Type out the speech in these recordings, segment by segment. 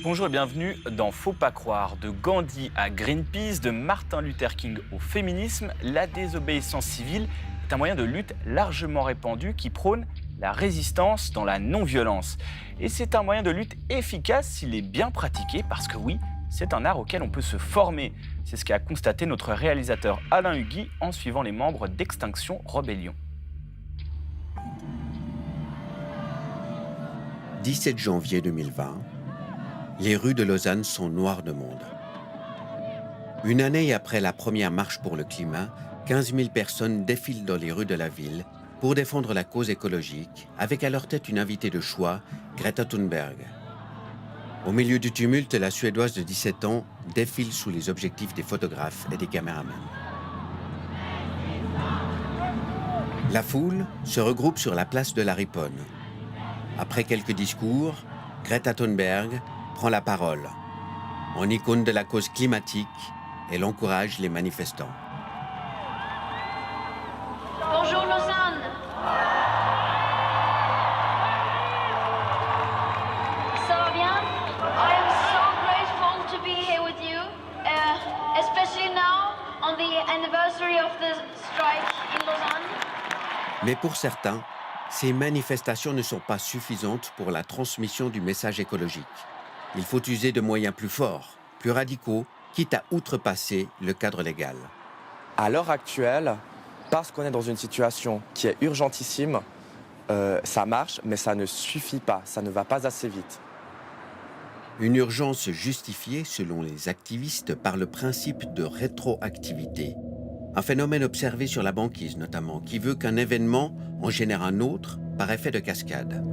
Bonjour et bienvenue dans Faut pas croire. De Gandhi à Greenpeace, de Martin Luther King au féminisme, la désobéissance civile est un moyen de lutte largement répandu qui prône la résistance dans la non-violence. Et c'est un moyen de lutte efficace s'il est bien pratiqué parce que oui, c'est un art auquel on peut se former. C'est ce qu'a constaté notre réalisateur Alain Hugui en suivant les membres d'Extinction Rebellion. 17 janvier 2020, les rues de Lausanne sont noires de monde. Une année après la première marche pour le climat, 15 000 personnes défilent dans les rues de la ville pour défendre la cause écologique, avec à leur tête une invitée de choix, Greta Thunberg. Au milieu du tumulte, la Suédoise de 17 ans défile sous les objectifs des photographes et des caméramans. La foule se regroupe sur la place de la Riponne. Après quelques discours, Greta Thunberg prend la parole. En icône de la cause climatique, elle encourage les manifestants. Bonjour Lausanne. Ça va bien? I am so grateful to be here with you, especially now on the anniversary of the strike in Lausanne. Mais pour certains, ces manifestations ne sont pas suffisantes pour la transmission du message écologique. Il faut user de moyens plus forts, plus radicaux, quitte à outrepasser le cadre légal. À l'heure actuelle, parce qu'on est dans une situation qui est urgentissime, ça marche, mais ça ne suffit pas, ça ne va pas assez vite. Une urgence justifiée, selon les activistes, par le principe de rétroactivité. Un phénomène observé sur la banquise notamment, qui veut qu'un événement en génère un autre par effet de cascade.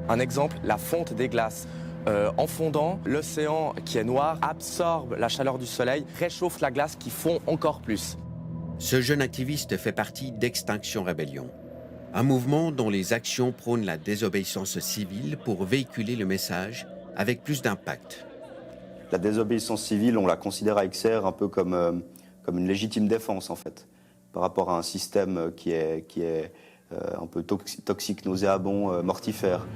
Un exemple, la fonte des glaces. En fondant, l'océan qui est noir absorbe la chaleur du soleil, réchauffe la glace qui fond encore plus. Ce jeune activiste fait partie d'Extinction Rebellion, un mouvement dont les actions prônent la désobéissance civile pour véhiculer le message avec plus d'impact. La désobéissance civile, on la considère à XR un peu comme une légitime défense en fait, par rapport à un système qui est un peu toxique, nauséabond, mortifère.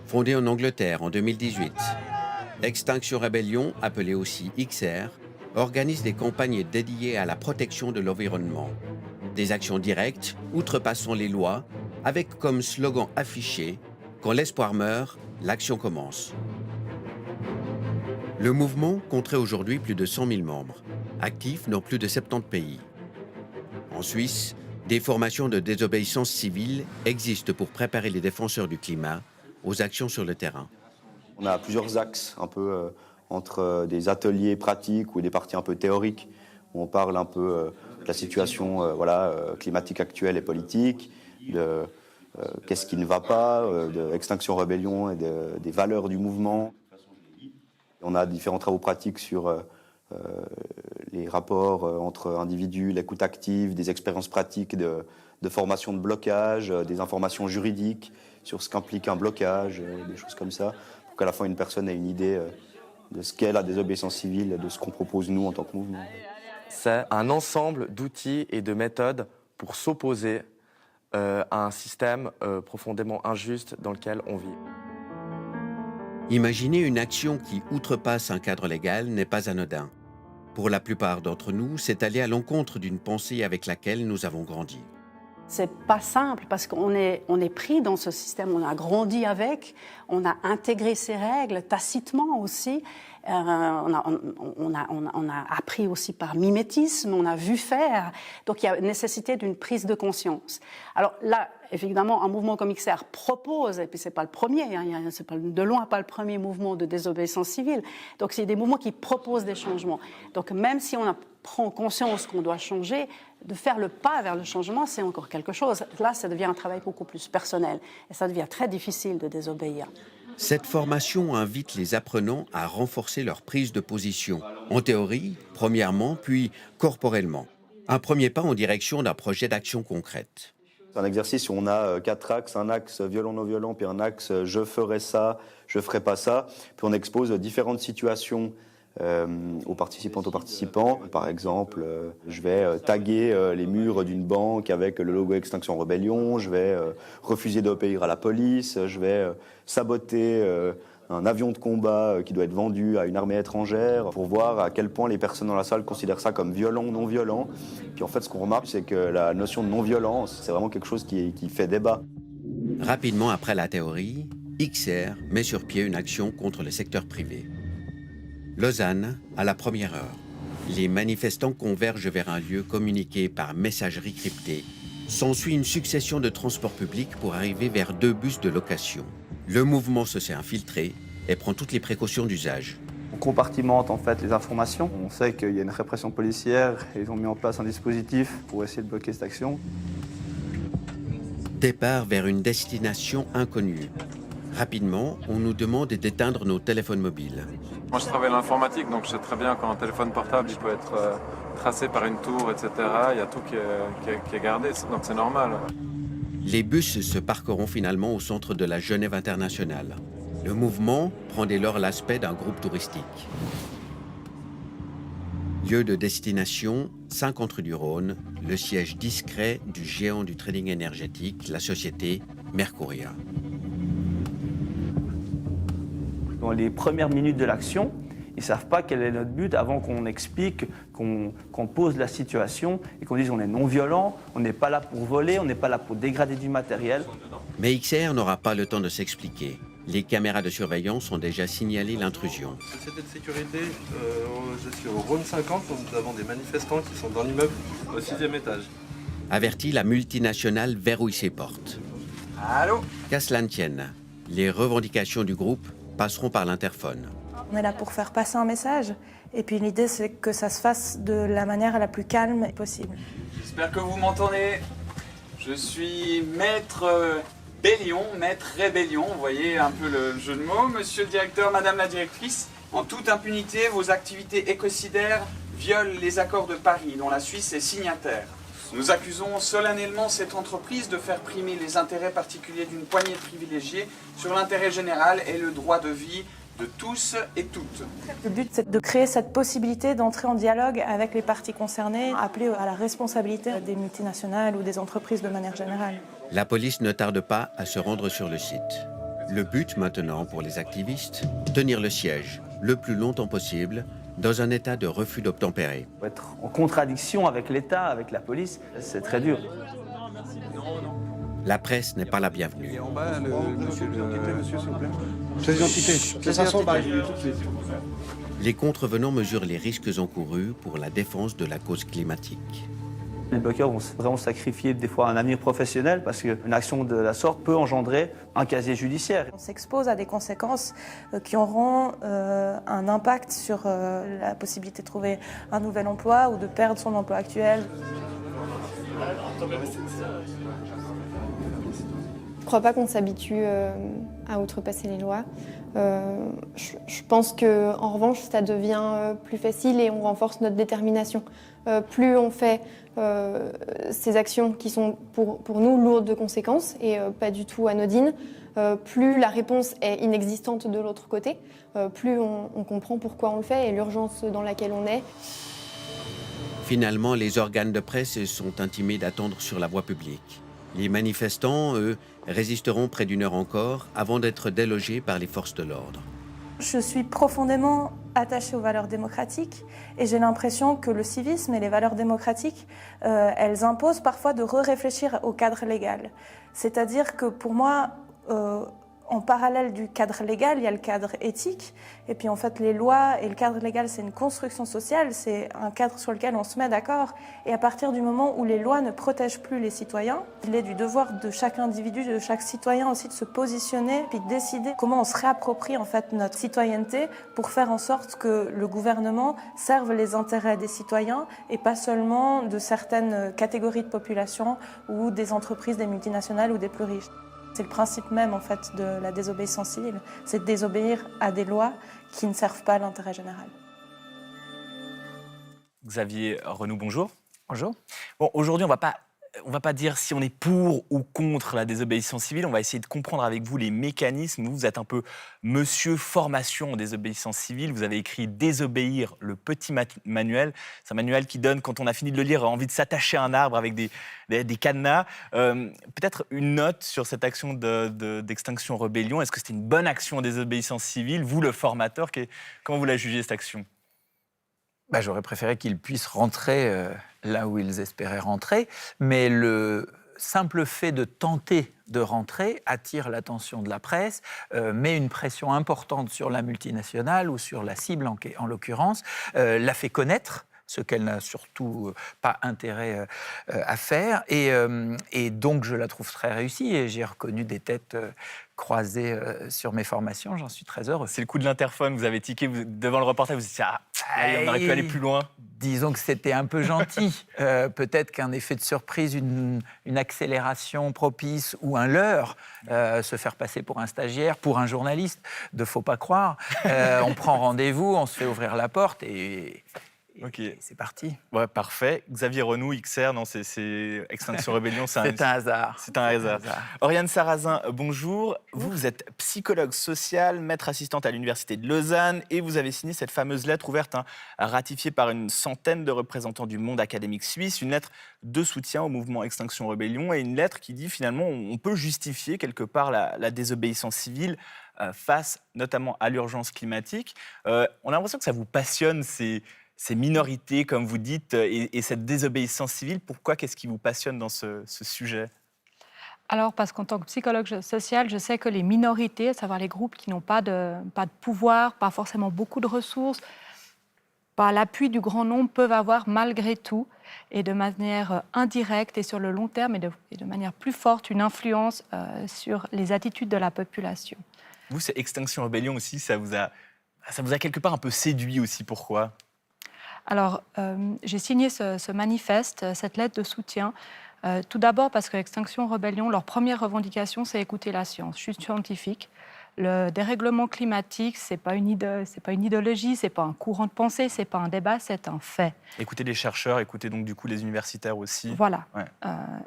Fondée en Angleterre en 2018, Extinction Rebellion, appelée aussi XR, organise des campagnes dédiées à la protection de l'environnement. Des actions directes, outrepassant les lois, avec comme slogan affiché « Quand l'espoir meurt, l'action commence ». Le mouvement compterait aujourd'hui plus de 100 000 membres, actifs dans plus de 70 pays. En Suisse, des formations de désobéissance civile existent pour préparer les défenseurs du climat aux actions sur le terrain. On a plusieurs axes un peu entre des ateliers pratiques ou des parties un peu théoriques où on parle un peu de la situation climatique actuelle et politique, de qu'est-ce qui ne va pas, de Extinction Rebellion et des valeurs du mouvement. On a différents travaux pratiques sur les rapports entre individus, l'écoute active, des expériences pratiques de formation de blocage, des informations juridiques sur ce qu'implique un blocage, des choses comme ça, pour qu'à la fin une personne ait une idée de ce qu'est la désobéissance civile et de ce qu'on propose nous en tant que mouvement. C'est un ensemble d'outils et de méthodes pour s'opposer à un système profondément injuste dans lequel on vit. Imaginer une action qui outrepasse un cadre légal n'est pas anodin. Pour la plupart d'entre nous, c'est aller à l'encontre d'une pensée avec laquelle nous avons grandi. C'est pas simple parce qu'on est pris dans ce système, on a grandi avec, on a intégré ces règles tacitement aussi, on a appris aussi par mimétisme, on a vu faire, donc il y a nécessité d'une prise de conscience. Alors là, évidemment, un mouvement comme XR propose, et puis c'est pas le premier, c'est pas, de loin pas le premier mouvement de désobéissance civile, donc c'est des mouvements qui proposent des changements. Donc même si on prend conscience qu'on doit changer, de faire le pas vers le changement, c'est encore quelque chose. Là, ça devient un travail beaucoup plus personnel et ça devient très difficile de désobéir. Cette formation invite les apprenants à renforcer leur prise de position, en théorie, premièrement, puis corporellement. Un premier pas en direction d'un projet d'action concrète. C'est un exercice où on a 4 axes, un axe violent-non violent, puis un axe je ferai ça, je ferai pas ça. Puis on expose différentes situations aux participantes, aux participants. Par exemple, je vais taguer les murs d'une banque avec le logo Extinction Rebellion, je vais refuser d'obéir à la police, je vais saboter un avion de combat qui doit être vendu à une armée étrangère pour voir à quel point les personnes dans la salle considèrent ça comme violent ou non violent. Puis en fait, ce qu'on remarque, c'est que la notion de non-violence, c'est vraiment quelque chose qui fait débat. Rapidement après la théorie, XR met sur pied une action contre le secteur privé. Lausanne, à la première heure, les manifestants convergent vers un lieu communiqué par messagerie cryptée. S'ensuit une succession de transports publics pour arriver vers 2 bus de location. Le mouvement se s'est infiltré et prend toutes les précautions d'usage. On compartimente en fait les informations. On sait qu'il y a une répression policière et ils ont mis en place un dispositif pour essayer de bloquer cette action. Départ vers une destination inconnue. Rapidement, on nous demande d'éteindre nos téléphones mobiles. Moi, je travaille dans l'informatique, donc je sais très bien quand un téléphone portable il peut être tracé par une tour, etc. Il y a tout qui est gardé, donc c'est normal. Les bus se parqueront finalement au centre de la Genève internationale. Le mouvement prend dès lors l'aspect d'un groupe touristique. Lieu de destination, 50 rue du Rhône, le siège discret du géant du trading énergétique, la société Mercuria. Dans les premières minutes de l'action, ils ne savent pas quel est notre but avant qu'on explique, qu'on pose la situation et qu'on dise on est non-violent, on n'est pas là pour voler, on n'est pas là pour dégrader du matériel. Mais XR n'aura pas le temps de s'expliquer. Les caméras de surveillance ont déjà signalé l'intrusion. Société de sécurité, je suis au Rhône 50, nous avons des manifestants qui sont dans l'immeuble au 6e étage. Averti, la multinationale verrouille ses portes. Allô ? Qu'à cela ne tienne, les revendications du groupe passeront par l'interphone. On est là pour faire passer un message. Et puis l'idée, c'est que ça se fasse de la manière la plus calme possible. J'espère que vous m'entendez. Je suis maître Bélion, maître Rébellion. Vous voyez un peu le jeu de mots. Monsieur le directeur, madame la directrice, en toute impunité, vos activités écocidaires violent les accords de Paris, dont la Suisse est signataire. Nous accusons solennellement cette entreprise de faire primer les intérêts particuliers d'une poignée de privilégiés sur l'intérêt général et le droit de vie de tous et toutes. Le but, c'est de créer cette possibilité d'entrer en dialogue avec les parties concernées, appeler à la responsabilité des multinationales ou des entreprises de manière générale. La police ne tarde pas à se rendre sur le site. Le but maintenant pour les activistes, tenir le siège le plus longtemps possible dans un état de refus d'obtempérer. Être en contradiction avec l'État, avec la police, c'est très dur. La presse n'est pas la bienvenue. En bas, monsieur, s'il vous plaît. Pièce d'identité. C'est 500 balles. Les contrevenants mesurent les risques encourus pour la défense de la cause climatique. Les bloqueurs vont vraiment sacrifier des fois un avenir professionnel parce qu'une action de la sorte peut engendrer un casier judiciaire. On s'expose à des conséquences qui auront un impact sur la possibilité de trouver un nouvel emploi ou de perdre son emploi actuel. Je ne crois pas qu'on s'habitue à outrepasser les lois. Je pense qu'en revanche, ça devient plus facile et on renforce notre détermination. Plus on fait ces actions qui sont pour nous lourdes de conséquences et pas du tout anodines, plus la réponse est inexistante de l'autre côté, plus on comprend pourquoi on le fait et l'urgence dans laquelle on est. Finalement, les organes de presse sont intimés d'attendre sur la voie publique. Les manifestants, eux, résisteront près d'1 heure encore avant d'être délogés par les forces de l'ordre. Je suis profondément attachée aux valeurs démocratiques et j'ai l'impression que le civisme et les valeurs démocratiques, elles imposent parfois de réfléchir au cadre légal. C'est-à-dire que pour moi, en parallèle du cadre légal, il y a le cadre éthique. Et puis en fait, les lois et le cadre légal, c'est une construction sociale, c'est un cadre sur lequel on se met d'accord. Et à partir du moment où les lois ne protègent plus les citoyens, il est du devoir de chaque individu, de chaque citoyen aussi de se positionner, puis de décider comment on se réapproprie en fait notre citoyenneté pour faire en sorte que le gouvernement serve les intérêts des citoyens et pas seulement de certaines catégories de population ou des entreprises, des multinationales ou des plus riches. C'est le principe même en fait de la désobéissance civile, c'est de désobéir à des lois qui ne servent pas l'intérêt général. Xavier Renou, bonjour. Bonjour. Bon, aujourd'hui, on ne va pas on va pas dire si on est pour ou contre la désobéissance civile, on va essayer de comprendre avec vous les mécanismes. Vous êtes un peu monsieur formation en désobéissance civile. Vous avez écrit Désobéir, le petit manuel. C'est un manuel qui donne, quand on a fini de le lire, envie de s'attacher à un arbre avec des cadenas. Peut-être une note sur cette action d'Extinction Rebellion. Est-ce que c'était une bonne action en désobéissance civile? Vous, le formateur, comment vous la jugez, cette action? J'aurais préféré qu'ils puissent rentrer là où ils espéraient rentrer, mais le simple fait de tenter de rentrer attire l'attention de la presse, met une pression importante sur la multinationale ou sur la cible en l'occurrence, la fait connaître, ce qu'elle n'a surtout pas intérêt à faire. Et donc, je la trouve très réussie et j'ai reconnu des têtes croisées sur mes formations. J'en suis très heureux. C'est le coup de l'interphone. vous avez tiqué devant le reportage, vous vous dites on aurait pu aller plus loin. Disons que c'était un peu gentil. Peut-être qu'un effet de surprise, une accélération propice ou un leurre, se faire passer pour un stagiaire, pour un journaliste, de faut pas croire. On prend rendez-vous, on se fait ouvrir la porte et c'est parti. Ouais, parfait. Xavier Renou, XR, non, c'est Extinction Rebellion. C'est un hasard. C'est un hasard. Oriane Sarrazin, bonjour. Vous êtes psychologue social, maître assistante à l'Université de Lausanne et vous avez signé cette fameuse lettre ouverte, ratifiée par une centaine de représentants du monde académique suisse, une lettre de soutien au mouvement Extinction Rebellion et une lettre qui dit finalement on peut justifier quelque part la désobéissance civile face notamment à l'urgence climatique. On a l'impression que ça vous passionne, ces minorités, comme vous dites, et cette désobéissance civile. Pourquoi? Qu'est-ce qui vous passionne dans ce sujet? Alors, parce qu'en tant que psychologue social, je sais que les minorités, à savoir les groupes qui n'ont pas de pouvoir, pas forcément beaucoup de ressources, pas l'appui du grand nombre, peuvent avoir malgré tout, et de manière indirecte et sur le long terme, et de manière plus forte, une influence sur les attitudes de la population. Vous, c'est Extinction Rebellion aussi, ça vous a quelque part un peu séduit aussi. Pourquoi? Alors, j'ai signé ce manifeste, cette lettre de soutien, tout d'abord parce que Extinction Rebellion, leur première revendication, c'est écouter la science. Je suis scientifique. Le dérèglement climatique, ce n'est pas une idéologie, ce n'est pas un courant de pensée, ce n'est pas un débat, c'est un fait. Écoutez les chercheurs, écoutez donc du coup les universitaires aussi. Voilà. Ouais.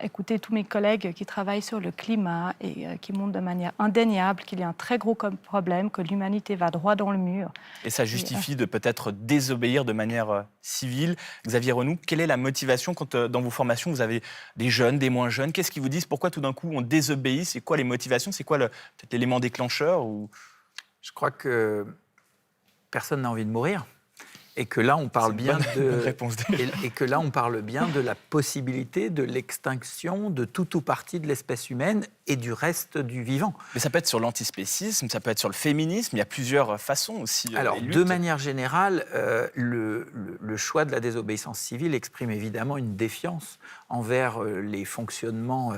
Écoutez tous mes collègues qui travaillent sur le climat et qui montrent de manière indéniable qu'il y a un très gros problème, que l'humanité va droit dans le mur. Et ça justifie de peut-être désobéir de manière civile. Xavier Renou, quelle est la motivation quand dans vos formations vous avez des jeunes, des moins jeunes? Qu'est-ce qu'ils vous disent? Pourquoi tout d'un coup on désobéit? C'est quoi les motivations? C'est quoi peut-être l'élément déclencheur? Je crois que personne n'a envie de mourir et que là on parle bien de la possibilité de l'extinction de tout ou partie de l'espèce humaine et du reste du vivant. Mais ça peut être sur l'antispécisme, ça peut être sur le féminisme, il y a plusieurs façons aussi. Alors, de manière générale, le choix de la désobéissance civile exprime évidemment une défiance envers les fonctionnements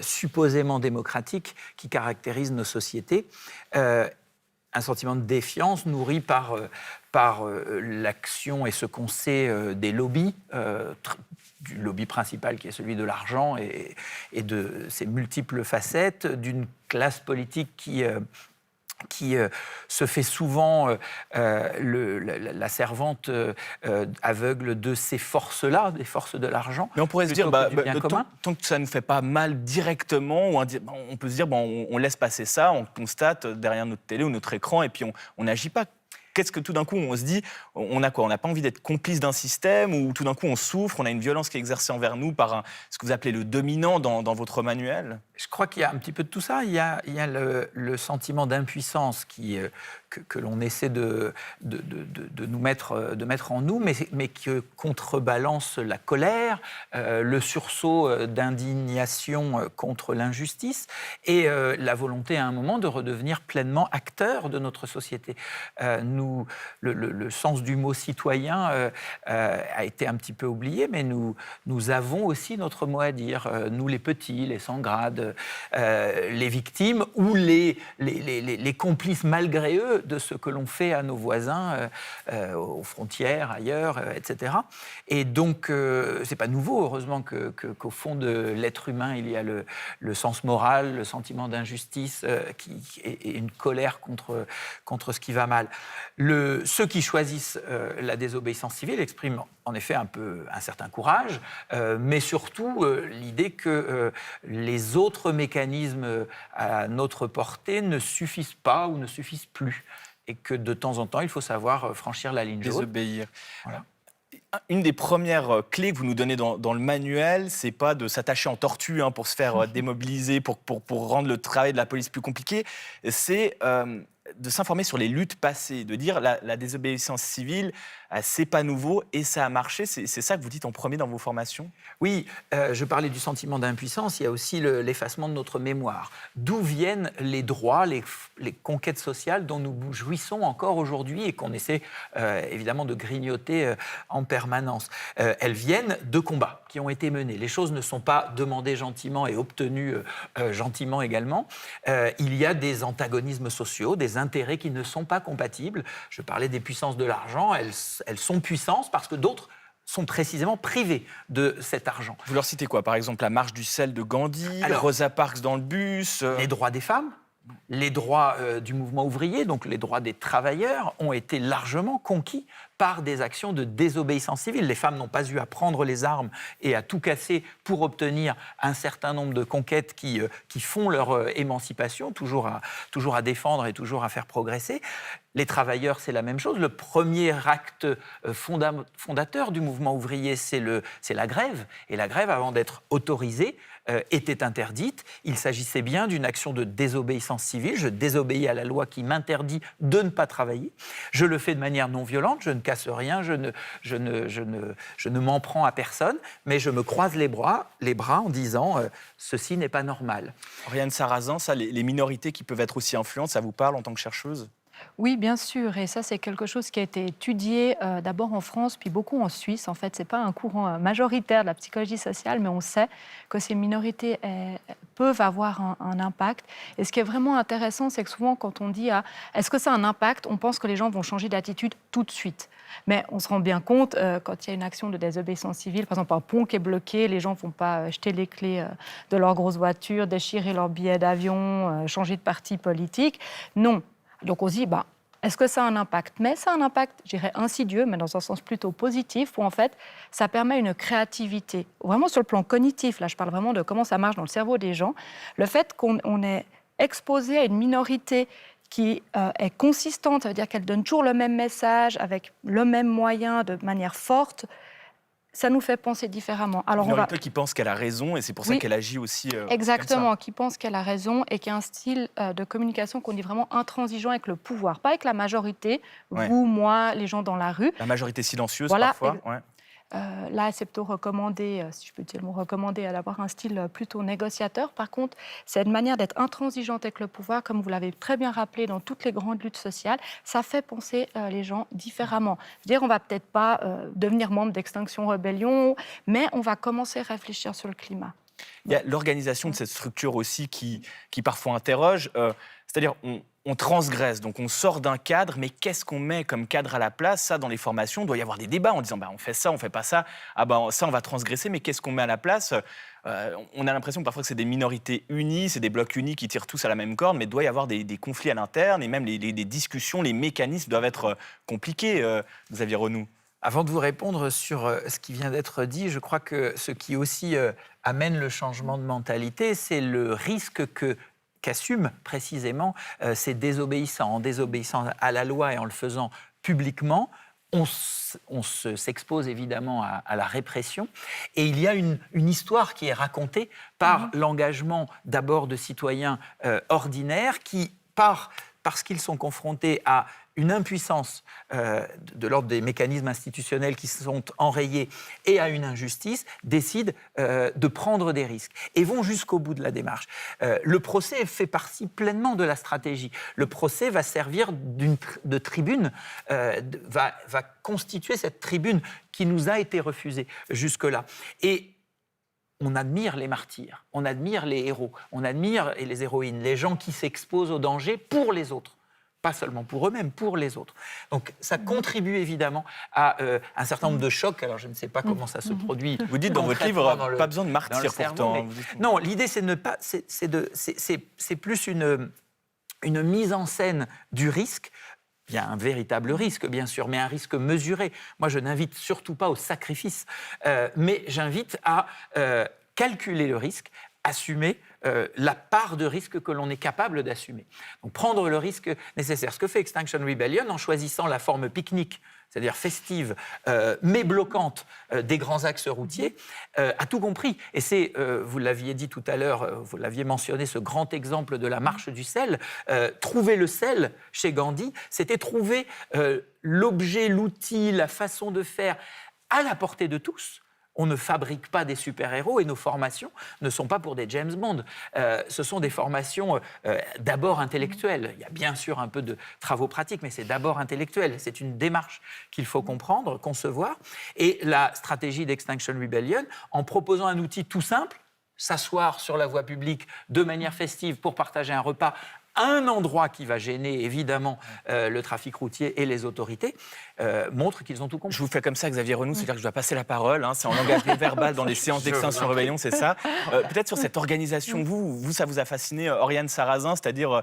supposément démocratiques qui caractérisent nos sociétés. Un sentiment de défiance nourri par l'action et ce qu'on sait des lobbies, du lobby principal qui est celui de l'argent et de ses multiples facettes, d'une classe politique qui se fait souvent la servante aveugle de ces forces-là, des forces de l'argent. Mais on pourrait se dire, tant que ça ne nous fait pas mal directement, on peut se dire, on laisse passer ça, on constate derrière notre télé ou notre écran, et puis on n'agit pas. Qu'est-ce que tout d'un coup on se dit, on a quoi? On n'a pas envie d'être complice d'un système, ou tout d'un coup on souffre, on a une violence qui est exercée envers nous par ce que vous appelez le dominant dans votre manuel? Je crois qu'il y a un petit peu de tout ça. Il y a le sentiment d'impuissance que l'on essaie de mettre en nous, mais que contrebalance la colère, le sursaut d'indignation contre l'injustice et la volonté à un moment de redevenir pleinement acteur de notre société. Le sens du mot citoyen a été un petit peu oublié, mais nous avons aussi notre mot à dire. Nous, les petits, les sans grade, les victimes ou les complices malgré eux de ce que l'on fait à nos voisins, aux frontières, ailleurs, etc. Et donc, c'est pas nouveau, heureusement, qu'au fond de l'être humain, il y a le sens moral, le sentiment d'injustice et une colère contre ce qui va mal. Ceux qui choisissent la désobéissance civile expriment en effet un certain courage, mais surtout l'idée que les autres mécanismes à notre portée ne suffisent pas ou ne suffisent plus, et que de temps en temps, il faut savoir franchir la ligne jaune. Désobéir. Voilà. Une des premières clés que vous nous donnez dans le manuel, c'est pas de s'attacher en tortue pour se faire démobiliser, pour rendre le travail de la police plus compliqué, c'est de s'informer sur les luttes passées, de dire la désobéissance civile, c'est pas nouveau et ça a marché. C'est ça que vous dites en premier dans vos formations? Oui, je parlais du sentiment d'impuissance, il y a aussi l'effacement de notre mémoire. D'où viennent les droits, les conquêtes sociales dont nous jouissons encore aujourd'hui et qu'on essaie évidemment de grignoter en permanence? Elles viennent de combats qui ont été menés. Les choses ne sont pas demandées gentiment et obtenues gentiment également. Il y a des antagonismes sociaux, des intérêts qui ne sont pas compatibles. Je parlais des puissances de l'argent, elles sont puissances parce que d'autres sont précisément privés de cet argent. Vous leur citez quoi? Par exemple, la marche du sel de Gandhi, Rosa Parks dans le bus Les droits des femmes, les droits du mouvement ouvrier, donc les droits des travailleurs, ont été largement conquis par des actions de désobéissance civile. Les femmes n'ont pas eu à prendre les armes et à tout casser pour obtenir un certain nombre de conquêtes qui font leur émancipation, toujours à défendre et toujours à faire progresser. Les travailleurs, c'est la même chose. Le premier acte fondateur du mouvement ouvrier, c'est la grève. Et la grève, avant d'être autorisée, était interdite. Il s'agissait bien d'une action de désobéissance civile. Je désobéis à la loi qui m'interdit de ne pas travailler. Je le fais de manière non violente, je ne casse rien, je ne m'en prends à personne, mais je me croise les bras en disant ceci n'est pas normal. Oriane Sarrazin, ça, les minorités qui peuvent être aussi influentes, ça vous parle en tant que chercheuse? Oui, bien sûr. Et ça, c'est quelque chose qui a été étudié d'abord en France, puis beaucoup en Suisse. En fait, ce n'est pas un courant majoritaire de la psychologie sociale, mais on sait que ces minorités peuvent avoir un impact. Et ce qui est vraiment intéressant, c'est que souvent, quand on dit est-ce que ça a un impact, on pense que les gens vont changer d'attitude tout de suite. Mais on se rend bien compte, quand il y a une action de désobéissance civile, par exemple un pont qui est bloqué, les gens ne vont pas jeter les clés de leur grosse voiture, déchirer leur billet d'avion, changer de parti politique. Non. Donc on se dit, est-ce que ça a un impact? Mais ça a un impact, je dirais, insidieux, mais dans un sens plutôt positif, où en fait, ça permet une créativité. Vraiment sur le plan cognitif, là je parle vraiment de comment ça marche dans le cerveau des gens. Le fait qu'on est exposé à une minorité qui est consistante, ça veut dire qu'elle donne toujours le même message, avec le même moyen, de manière forte, ça nous fait penser différemment. Alors, qui pense qu'elle a raison et c'est pour ça qu'elle agit aussi exactement, comme ça. Qui pense qu'elle a raison et qui a un style de communication qu'on dit vraiment intransigeant avec le pouvoir, pas avec la majorité, vous, moi, les gens dans la rue. La majorité silencieuse parfois. Là, c'est plutôt recommandé, si je peux dire le mot recommandé, d'avoir un style plutôt négociateur. Par contre, c'est une manière d'être intransigeante avec le pouvoir, comme vous l'avez très bien rappelé dans toutes les grandes luttes sociales. Ça fait penser les gens différemment. C'est-à-dire, on ne va peut-être pas devenir membre d'Extinction Rebellion, mais on va commencer à réfléchir sur le climat. Il y a l'organisation de cette structure aussi qui parfois interroge. C'est-à-dire, on transgresse, donc on sort d'un cadre, mais qu'est-ce qu'on met comme cadre à la place? Ça, dans les formations, il doit y avoir des débats en disant on fait ça, on fait pas ça, ça on va transgresser, mais qu'est-ce qu'on met à la place? On a l'impression parfois que c'est des minorités unies, c'est des blocs unis qui tirent tous à la même corde, mais il doit y avoir des conflits à l'interne, et même les discussions, les mécanismes doivent être compliqués, Xavier Renou. Avant de vous répondre sur ce qui vient d'être dit, je crois que ce qui aussi amène le changement de mentalité, c'est le risque qu'assument précisément ces désobéissants. En désobéissant à la loi et en le faisant publiquement, on s'expose évidemment à la répression. Et il y a une histoire qui est racontée par l'engagement d'abord de citoyens ordinaires qui, parce qu'ils sont confrontés à une impuissance de l'ordre des mécanismes institutionnels qui sont enrayés et à une injustice, décident de prendre des risques et vont jusqu'au bout de la démarche. Le procès fait partie pleinement de la stratégie. Le procès va servir de tribune, va constituer cette tribune qui nous a été refusée jusque-là. Et on admire les martyrs, on admire les héros, on admire et les héroïnes, les gens qui s'exposent au danger pour les autres. Pas seulement pour eux-mêmes, pour les autres. Donc ça contribue évidemment à un certain nombre de chocs. Alors je ne sais pas comment ça se produit. Vous dites dans votre livre, pas besoin de martyrs pourtant. Non, l'idée c'est plus une mise en scène du risque Il y a un véritable risque, bien sûr, mais un risque mesuré. Moi, je n'invite surtout pas au sacrifice, mais j'invite à calculer le risque, assumer la part de risque que l'on est capable d'assumer. Donc, prendre le risque nécessaire. Ce que fait Extinction Rebellion en choisissant la forme pique-nique, c'est-à-dire festive, mais bloquante des grands axes routiers, a tout compris. Et c'est, vous l'aviez dit tout à l'heure, vous l'aviez mentionné, ce grand exemple de la marche du sel. Trouver le sel chez Gandhi, c'était trouver l'objet, l'outil, la façon de faire à la portée de tous. On ne fabrique pas des super-héros et nos formations ne sont pas pour des James Bond. Ce sont des formations d'abord intellectuelles. Il y a bien sûr un peu de travaux pratiques, mais c'est d'abord intellectuel. C'est une démarche qu'il faut comprendre, concevoir. Et la stratégie d'Extinction Rebellion, en proposant un outil tout simple, s'asseoir sur la voie publique de manière festive pour partager un repas, un endroit qui va gêner évidemment le trafic routier et les autorités, montre qu'ils ont tout compris. Je vous fais comme ça, Xavier Renou, c'est-à-dire que je dois passer la parole, c'est en langage non verbal dans les séances d'Extinction Rebellion, c'est ça. Peut-être sur cette organisation, vous, ça vous a fasciné, Oriane Sarrazin, c'est-à-dire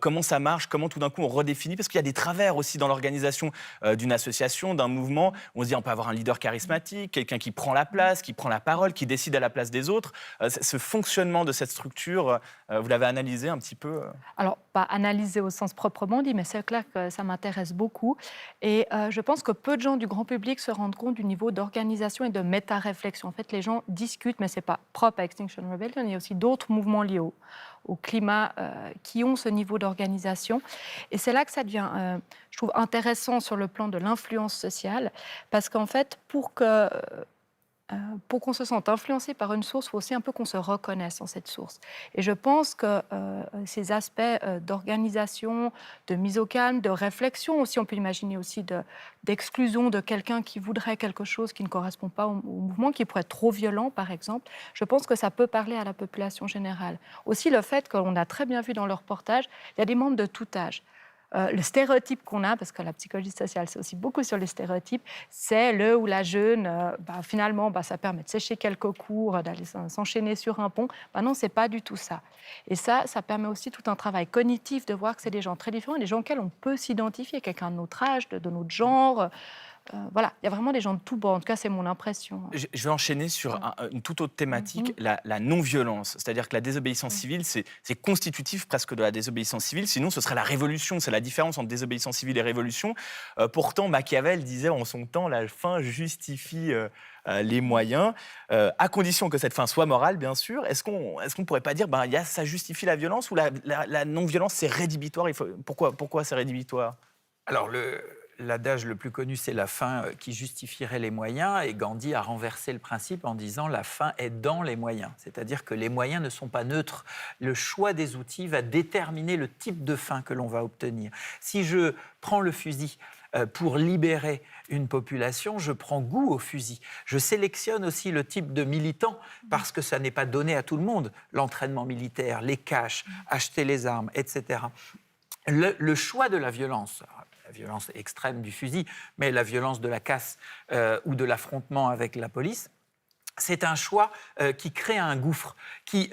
comment ça marche, comment tout d'un coup on redéfinit, parce qu'il y a des travers aussi dans l'organisation d'une association, d'un mouvement. On se dit on peut avoir un leader charismatique, quelqu'un qui prend la place, qui prend la parole, qui décide à la place des autres. Ce fonctionnement de cette structure, vous l'avez analysé un petit peu Alors, pas analysé au sens proprement dit, mais c'est clair que ça m'intéresse beaucoup. Et je pense que peu de gens du grand public se rendent compte du niveau d'organisation et de méta-réflexion. En fait, les gens discutent, mais ce n'est pas propre à Extinction Rebellion. Il y a aussi d'autres mouvements liés au climat qui ont ce niveau d'organisation. Et c'est là que ça devient, je trouve, intéressant sur le plan de l'influence sociale, parce qu'en fait, pour qu'on se sente influencé par une source, il faut aussi un peu qu'on se reconnaisse en cette source. Et je pense que ces aspects d'organisation, de mise au calme, de réflexion aussi, on peut imaginer aussi d'exclusion de quelqu'un qui voudrait quelque chose qui ne correspond pas au mouvement, qui pourrait être trop violent, par exemple, je pense que ça peut parler à la population générale. Aussi le fait qu'on a très bien vu dans le reportage, il y a des membres de tout âge. Le stéréotype qu'on a, parce que la psychologie sociale, c'est aussi beaucoup sur les stéréotypes, c'est le ou la jeune, finalement, ça permet de sécher quelques cours, d'aller s'enchaîner sur un pont. Non, c'est pas du tout ça. Et ça permet aussi tout un travail cognitif de voir que c'est des gens très différents, des gens auxquels on peut s'identifier, quelqu'un de notre âge, de notre genre. Voilà, il y a vraiment des gens de tout bord. En tout cas, c'est mon impression. Je vais enchaîner sur une toute autre thématique, la non-violence. C'est-à-dire que la désobéissance civile, c'est constitutif presque de la désobéissance civile. Sinon, ce serait la révolution. C'est la différence entre désobéissance civile et révolution. Pourtant, Machiavel disait en son temps, la fin justifie les moyens, à condition que cette fin soit morale, bien sûr. Est-ce qu'on pourrait pas dire, ça justifie la violence ou la non-violence, c'est rédhibitoire? Pourquoi c'est rédhibitoire? Alors, l'adage le plus connu, c'est la fin qui justifierait les moyens, et Gandhi a renversé le principe en disant la fin est dans les moyens, c'est-à-dire que les moyens ne sont pas neutres. Le choix des outils va déterminer le type de fin que l'on va obtenir. Si je prends le fusil pour libérer une population, je prends goût au fusil. Je sélectionne aussi le type de militant parce que ça n'est pas donné à tout le monde. L'entraînement militaire, les caches, acheter les armes, etc. Le choix de la violence extrême du fusil, mais la violence de la casse ou de l'affrontement avec la police, c'est un choix qui crée un gouffre, qui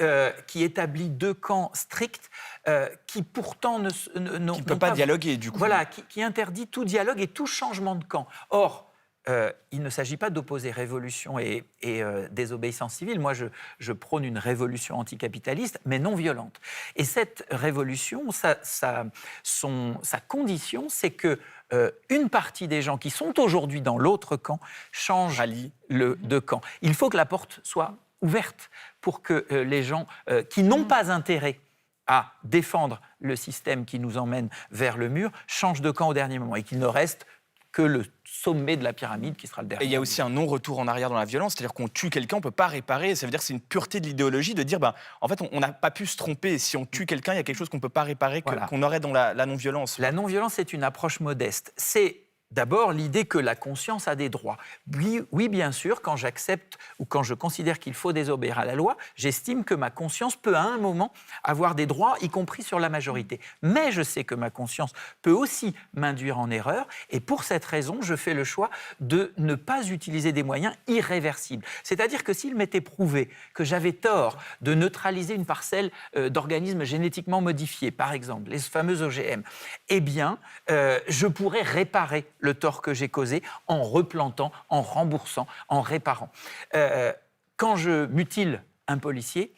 établit deux camps stricts, qui pourtant qui ne peut pas dialoguer, du coup. Voilà, qui interdit tout dialogue et tout changement de camp. Or, il ne s'agit pas d'opposer révolution et désobéissance civile. Moi, je prône une révolution anticapitaliste, mais non violente. Et cette révolution, sa condition, c'est que une partie des gens qui sont aujourd'hui dans l'autre camp changent de camp. Il faut que la porte soit ouverte pour que les gens qui n'ont pas intérêt à défendre le système qui nous emmène vers le mur changent de camp au dernier moment et qu'il ne reste que le sommet de la pyramide qui sera le dernier. Et il y a aussi un non-retour en arrière dans la violence, c'est-à-dire qu'on tue quelqu'un, on ne peut pas réparer. Ça veut dire que c'est une pureté de l'idéologie de dire, en fait, on n'a pas pu se tromper. Si on tue quelqu'un, il y a quelque chose qu'on ne peut pas réparer, qu'on aurait dans la non-violence. La non-violence est une approche modeste. C'est D'abord, l'idée que la conscience a des droits. Oui, bien sûr, quand j'accepte ou quand je considère qu'il faut désobéir à la loi, j'estime que ma conscience peut à un moment avoir des droits, y compris sur la majorité. Mais je sais que ma conscience peut aussi m'induire en erreur et pour cette raison, je fais le choix de ne pas utiliser des moyens irréversibles. C'est-à-dire que s'il m'était prouvé que j'avais tort de neutraliser une parcelle d'organismes génétiquement modifiés, par exemple, les fameux OGM, eh bien, je pourrais réparer le tort que j'ai causé en replantant, en remboursant, en réparant. Quand je mutile un policier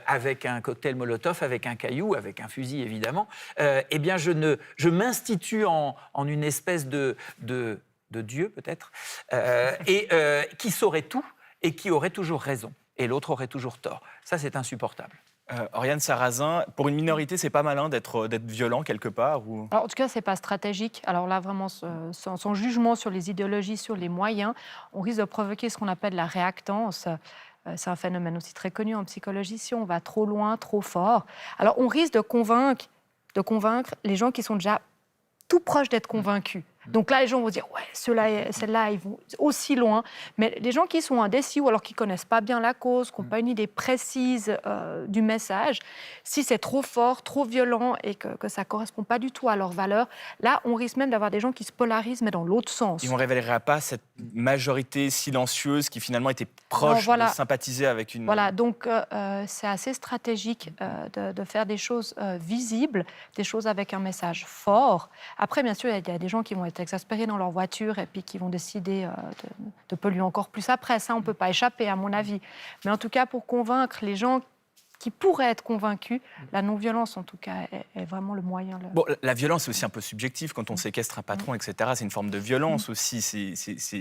avec un cocktail Molotov, avec un caillou, avec un fusil évidemment, eh bien je m'institue en une espèce de Dieu peut-être, qui saurait tout et qui aurait toujours raison. Et l'autre aurait toujours tort. Ça, c'est insupportable. Oriane Sarrazin, pour une minorité, c'est pas malin d'être violent quelque part ou... Alors, en tout cas, c'est pas stratégique. Alors là, vraiment, sans jugement sur les idéologies, sur les moyens, on risque de provoquer ce qu'on appelle la réactance. C'est un phénomène aussi très connu en psychologie. Si on va trop loin, trop fort, alors on risque de convaincre les gens qui sont déjà tout proches d'être convaincus. Donc là, les gens vont dire, ouais, ceux-là, ils vont aussi loin. Mais les gens qui sont indécis ou alors qui ne connaissent pas bien la cause, qui n'ont pas une idée précise du message, si c'est trop fort, trop violent et que ça ne correspond pas du tout à leurs valeurs, là, on risque même d'avoir des gens qui se polarisent, mais dans l'autre sens. Et on ne révélera pas cette majorité silencieuse qui finalement était proche de sympathiser avec une... Voilà, donc c'est assez stratégique de faire des choses visibles, des choses avec un message fort. Après, bien sûr, il y a des gens qui vont être exaspérés dans leur voiture et puis qui vont décider de polluer encore plus après. Ça, on ne peut pas échapper, à mon avis. Mais en tout cas, pour convaincre les gens qui pourraient être convaincus, la non-violence, en tout cas, est vraiment le moyen. Bon, la violence, c'est aussi un peu subjectif. Quand on séquestre un patron, etc., c'est une forme de violence aussi.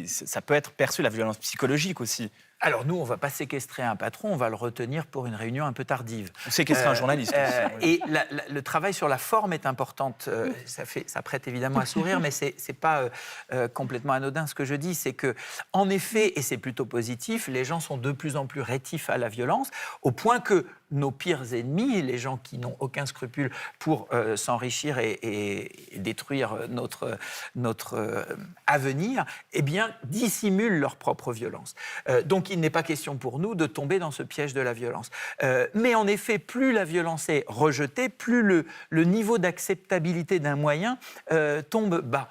Ça peut être perçu, la violence psychologique aussi. Alors nous, on ne va pas séquestrer un patron, on va le retenir pour une réunion un peu tardive. Ou séquestrer un journaliste aussi. Et le travail sur la forme est important. Ça prête évidemment à sourire, mais ce n'est pas complètement anodin ce que je dis. C'est que, en effet, et c'est plutôt positif, les gens sont de plus en plus rétifs à la violence, au point que nos pires ennemis, les gens qui n'ont aucun scrupule pour s'enrichir et détruire notre avenir, eh bien, dissimulent leur propre violence. Donc, il n'est pas question pour nous de tomber dans ce piège de la violence. Mais en effet, plus la violence est rejetée, plus le niveau d'acceptabilité d'un moyen tombe bas.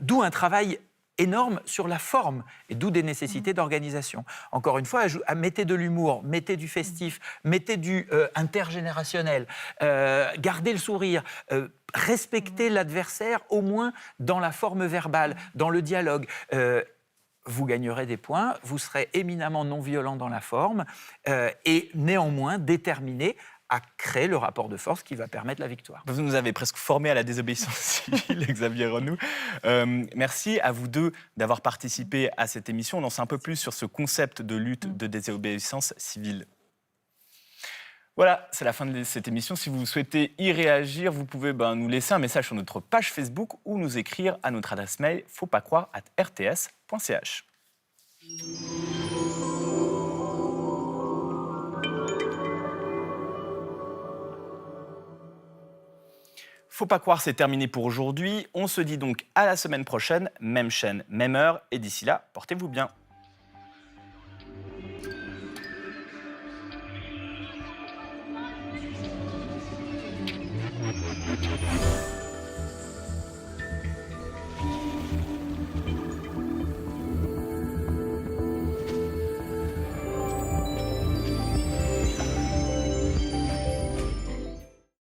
D'où un travail énorme sur la forme, et d'où des nécessités d'organisation. Encore une fois, mettez de l'humour, mettez du festif, mettez du intergénérationnel, gardez le sourire, respectez l'adversaire au moins dans la forme verbale, dans le dialogue. Vous gagnerez des points, vous serez éminemment non-violent dans la forme et néanmoins déterminé à créer le rapport de force qui va permettre la victoire. Vous nous avez presque formé à la désobéissance civile, Xavier Renou. Merci à vous deux d'avoir participé à cette émission. On en sait un peu plus sur ce concept de lutte de désobéissance civile. Voilà, c'est la fin de cette émission. Si vous souhaitez y réagir, vous pouvez nous laisser un message sur notre page Facebook ou nous écrire à notre adresse mail fautpascroire@rts.ch. Faut pas croire, c'est terminé pour aujourd'hui. On se dit donc à la semaine prochaine, même chaîne, même heure. Et d'ici là, portez-vous bien.